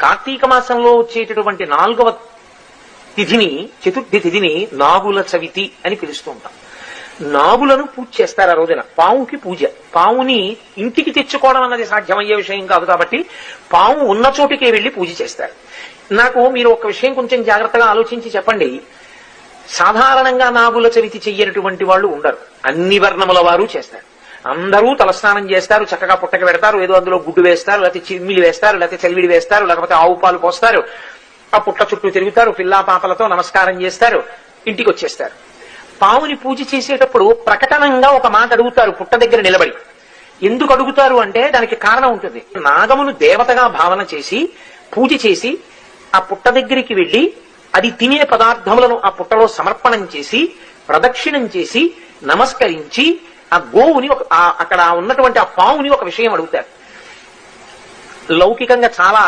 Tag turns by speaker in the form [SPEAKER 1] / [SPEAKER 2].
[SPEAKER 1] కార్తీక మాసంలో వచ్చేటటువంటి 4వ తిథిని, చతుర్థి తిథిని నాగుల చవితి అని పిలుస్తూ ఉంటాం. నాగులను పూజ చేస్తారు ఆ రోజున. పావుకి పూజ. పావుని ఇంటికి తెచ్చుకోవడం అన్నది సాధ్యమయ్యే విషయం కాదు కాబట్టి పావు ఉన్న చోటికే వెళ్లి పూజ చేస్తారు. నాకు మీరు ఒక విషయం కొంచెం జాగ్రత్తగా ఆలోచించి చెప్పండి. సాధారణంగా నాగుల చవితి చెయ్యనటువంటి వాళ్ళు ఉండరు. అన్ని వర్ణముల వారు చేస్తారు. అందరూ తలస్నానం చేస్తారు, చక్కగా పుట్టక పెడతారు, ఏదో అందులో గుడ్డు వేస్తారు, లేకపోతే చిమ్మిలి వేస్తారు, లేకపోతే చలివిడి వేస్తారు, లేకపోతే ఆవు పాలు పోస్తారు, ఆ పుట్ట చుట్టూ తిరుగుతారు, పిల్లా పాపలతో నమస్కారం చేస్తారు, ఇంటికి వచ్చేస్తారు. పావుని పూజ చేసేటప్పుడు ప్రకటనంగా ఒక మాట అడుగుతారు పుట్ట దగ్గర నిలబడి. ఎందుకు అడుగుతారు అంటే దానికి కారణం ఉంటుంది. నాగమును దేవతగా భావన చేసి పూజ చేసి ఆ పుట్ట దగ్గరికి వెళ్లి అది తినే పదార్థములను ఆ పుట్టలో సమర్పణం చేసి ప్రదక్షిణం చేసి నమస్కరించి ఆ గోవుని అక్కడ ఉన్నటువంటి ఆ పావుని ఒక విషయం అడుగుతారు. లౌకికంగా చాలా